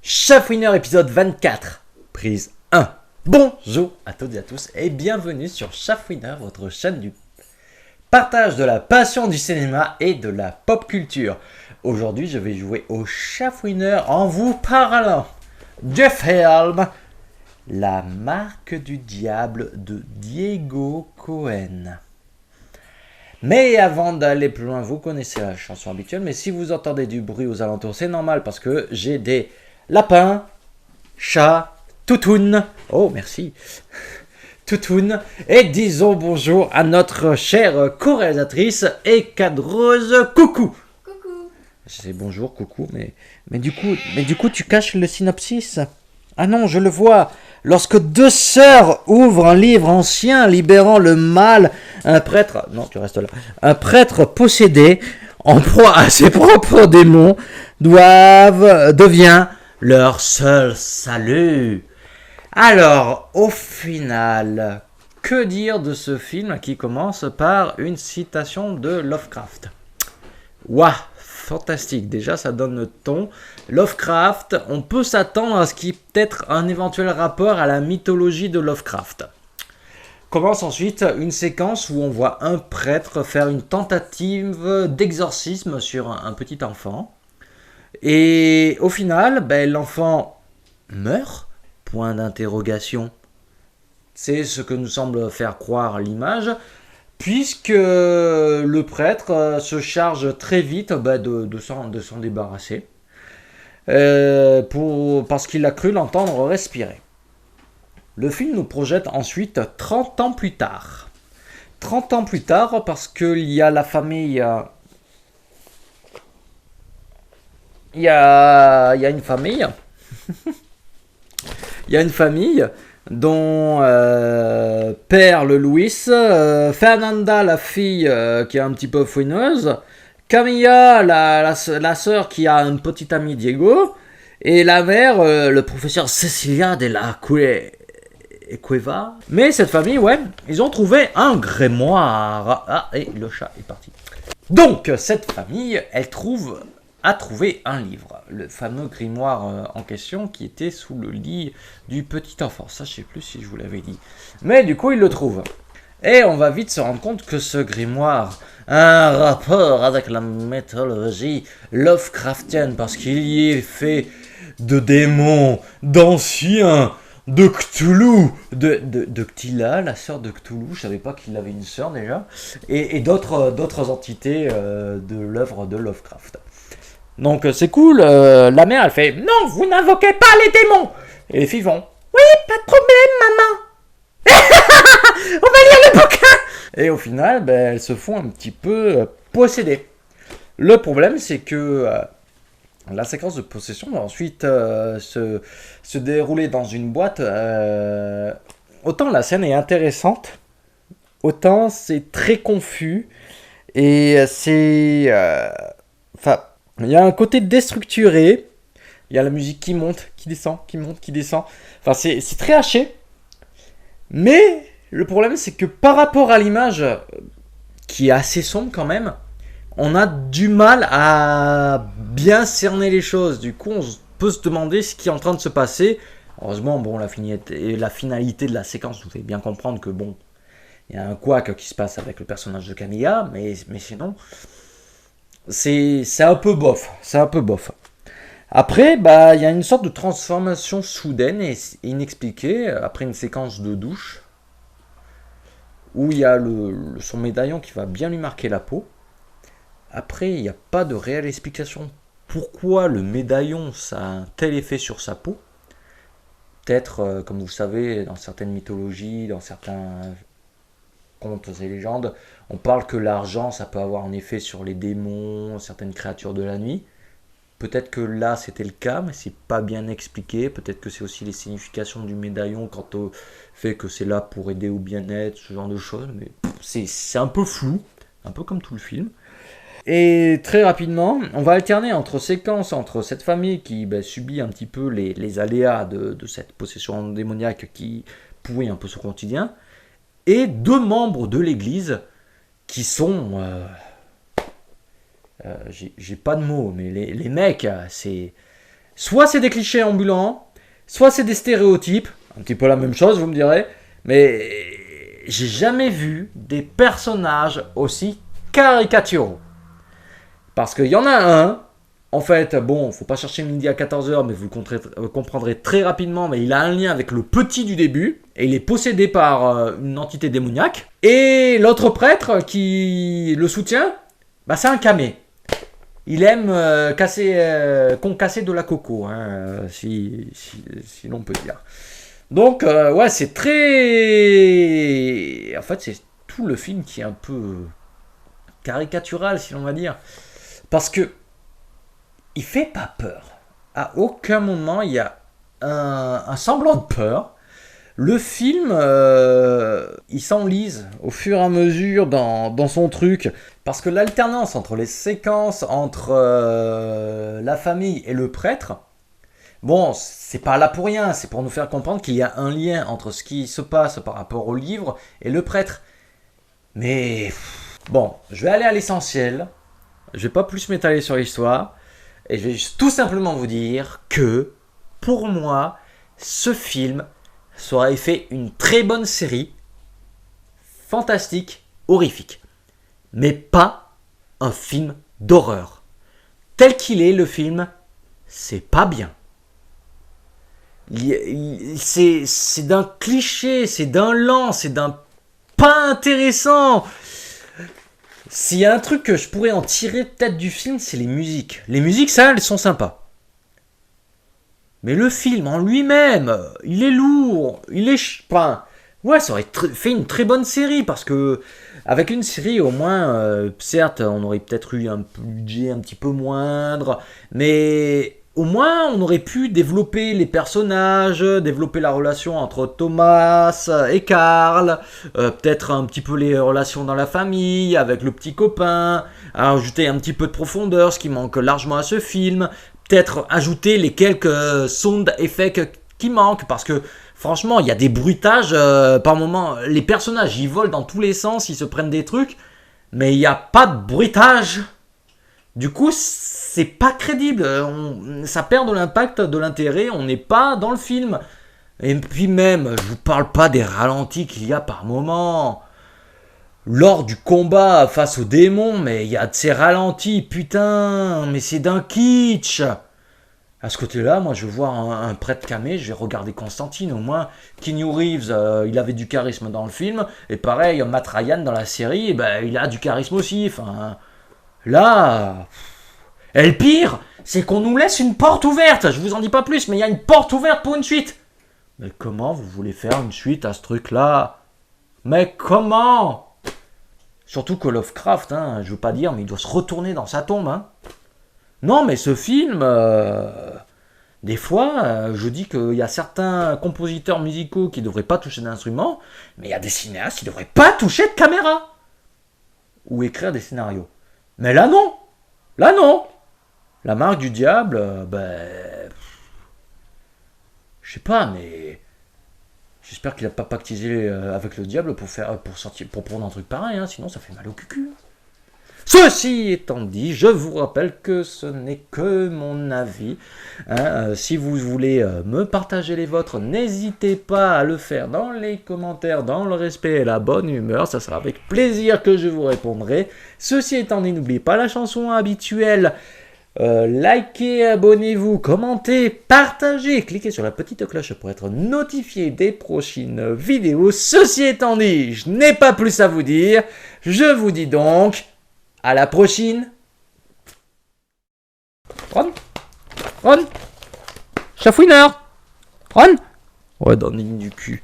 Chafouineur épisode 24, prise 1. Bonjour à toutes et à tous et bienvenue sur Chafouineur, votre chaîne du partage de la passion du cinéma et de la pop culture. Aujourd'hui, je vais jouer au Chafouineur en vous parlant du film La marque du diable de Diego Cohen. Mais avant d'aller plus loin, vous connaissez la chanson habituelle, mais si vous entendez du bruit aux alentours, c'est normal parce que j'ai des lapins, chats, toutounes. Oh, merci. Toutounes. Et disons bonjour à notre chère co-réalisatrice et cadreuse Coucou. Coucou. C'est bonjour Coucou, mais du coup tu caches le synopsis. Ah non, je le vois. Lorsque deux sœurs ouvrent un livre ancien libérant le mal, un prêtre, non tu restes là, un prêtre possédé, en proie à ses propres démons, devient leur seul salut. Alors, au final, que dire de ce film qui commence par une citation de Lovecraft? Waouh, fantastique, déjà ça donne le ton. Lovecraft, on peut s'attendre à ce qu'il y ait peut-être un éventuel rapport à la mythologie de Lovecraft. Commence ensuite une séquence où on voit un prêtre faire une tentative d'exorcisme sur un petit enfant. Et au final, l'enfant meurt. Point d'interrogation. C'est ce que nous semble faire croire l'image, puisque le prêtre se charge très vite de s'en débarrasser, parce qu'il a cru l'entendre respirer. Le film nous projette ensuite 30 ans plus tard. 30 ans plus tard, parce qu'il y a la famille... Il y a une famille... Il y a une famille dont père le Luis, Fernanda la fille qui est un petit peu fouineuse, Camilla la sœur qui a un petit ami Diego, et la mère le professeur Cecilia de la Cueva. Mais cette famille, ouais, ils ont trouvé un grimoire. Ah, et le chat est parti. Donc cette famille, a trouvé un livre, le fameux grimoire en question qui était sous le lit du petit enfant. Ça, je sais plus si je vous l'avais dit. Mais du coup, il le trouve. Et on va vite se rendre compte que ce grimoire a un rapport avec la mythologie Lovecraftienne, parce qu'il y est fait de démons, d'anciens, de Cthulhu, de Cthulhu, la sœur de Cthulhu, je savais pas qu'il avait une sœur déjà, et d'autres entités de l'œuvre de Lovecraft. Donc c'est cool, la mère elle fait « Non, vous n'invoquez pas les démons !» Et les filles vont « Oui, pas de problème, maman !» On va lire le bouquin. Et au final, elles se font un petit peu posséder. Le problème c'est que la séquence de possession va ensuite se dérouler dans une boîte. Autant la scène est intéressante, autant c'est très confus. Et c'est... il y a un côté déstructuré. Il y a la musique qui monte, qui descend, qui monte, qui descend. Enfin, c'est très haché. Mais le problème, c'est que par rapport à l'image, qui est assez sombre quand même, on a du mal à bien cerner les choses. Du coup, on peut se demander ce qui est en train de se passer. Heureusement, bon, la finalité de la séquence nous fait bien comprendre que bon, il y a un couac qui se passe avec le personnage de Camilla, mais sinon... C'est un peu bof, Après, il y a une sorte de transformation soudaine et inexpliquée après une séquence de douche où il y a son médaillon qui va bien lui marquer la peau. Après, il n'y a pas de réelle explication pourquoi le médaillon ça a un tel effet sur sa peau. Peut-être, comme vous savez, dans certaines mythologies, dans certains contes et légendes, on parle que l'argent, ça peut avoir un effet sur les démons, certaines créatures de la nuit. Peut-être que là, c'était le cas, mais c'est pas bien expliqué. Peut-être que c'est aussi les significations du médaillon quant au fait que c'est là pour aider au bien-être, ce genre de choses. Mais c'est un peu flou, un peu comme tout le film. Et très rapidement, on va alterner entre séquences, entre cette famille qui subit un petit peu les aléas de cette possession démoniaque qui pourrit un peu son quotidien, et deux membres de l'église qui sont... j'ai pas de mots, mais les mecs, c'est Soit c'est des clichés ambulants, soit c'est des stéréotypes, un petit peu la même chose, vous me direz, mais j'ai jamais vu des personnages aussi caricaturaux. Parce qu'il y en a un, en fait, bon, faut pas chercher midi à 14h, mais vous le comprendrez très rapidement, mais il a un lien avec le petit du début, et il est possédé par une entité démoniaque. Et l'autre prêtre qui le soutient, bah c'est un camé. Il aime concasser de la coco, hein, si l'on peut dire. Donc, ouais, c'est très... En fait, c'est tout le film qui est un peu caricatural, si l'on va dire. Parce que il fait pas peur. À aucun moment, il y a un semblant de peur. Le film, il s'enlise au fur et à mesure dans son truc. Parce que l'alternance entre les séquences entre la famille et le prêtre, bon, c'est pas là pour rien. C'est pour nous faire comprendre qu'il y a un lien entre ce qui se passe par rapport au livre et le prêtre. Mais bon, je vais aller à l'essentiel. Je vais pas plus m'étaler sur l'histoire. Et je vais tout simplement vous dire que, pour moi, ce film aurait fait une très bonne série, fantastique, horrifique. Mais pas un film d'horreur. Tel qu'il est, le film, c'est pas bien. C'est d'un cliché, c'est d'un lent, c'est d'un pas intéressant. S'il y a un truc que je pourrais en tirer peut-être du film, c'est les musiques. Les musiques, ça, elles sont sympas. Mais le film en lui-même, il est lourd. Il est... Enfin, ouais, ça aurait fait une très bonne série. Parce que, avec une série, au moins, certes, on aurait peut-être eu un budget un petit peu moindre. Mais au moins, on aurait pu développer les personnages, développer la relation entre Thomas et Carl, peut-être un petit peu les relations dans la famille, avec le petit copain, ajouter un petit peu de profondeur, ce qui manque largement à ce film, peut-être ajouter les quelques sound effects qui manquent, parce que franchement, il y a des bruitages, par moments, les personnages, ils volent dans tous les sens, ils se prennent des trucs, mais il n'y a pas de bruitage. Du coup, c'est pas crédible, ça perd de l'impact, de l'intérêt, on n'est pas dans le film. Et puis même, je vous parle pas des ralentis qu'il y a par moment. Lors du combat face aux démons, mais il y a de ces ralentis, putain, mais c'est d'un kitsch. À ce côté-là, moi je veux voir un prêtre camé, je vais regarder Constantine, au moins Keanu Reeves, il avait du charisme dans le film, et pareil, Matt Ryan dans la série, ben, il a du charisme aussi, enfin... Là... Et le pire, c'est qu'on nous laisse une porte ouverte. Je vous en dis pas plus, mais il y a une porte ouverte pour une suite. Mais comment vous voulez faire une suite à ce truc-là? Mais comment? Surtout que Lovecraft, hein, je veux pas dire, mais il doit se retourner dans sa tombe. Hein. Non, mais ce film, des fois, je dis qu'il y a certains compositeurs musicaux qui devraient pas toucher d'instruments, mais il y a des cinéastes qui devraient pas toucher de caméra. Ou écrire des scénarios. Mais là, non. Là, non. La marque du diable, je sais pas, mais j'espère qu'il a pas pactisé avec le diable pour prendre un truc pareil, hein, sinon ça fait mal au cucu. Ceci étant dit, je vous rappelle que ce n'est que mon avis. Hein, si vous voulez me partager les vôtres, n'hésitez pas à le faire dans les commentaires, dans le respect et la bonne humeur. Ça sera avec plaisir que je vous répondrai. Ceci étant dit, n'oubliez pas la chanson habituelle. Likez, abonnez-vous, commentez, partagez, cliquez sur la petite cloche pour être notifié des prochaines vidéos. Ceci étant dit, je n'ai pas plus à vous dire. Je vous dis donc à la prochaine. Ron, Ron, chafouineur, Ron. Ouais, dans le ligne du cul.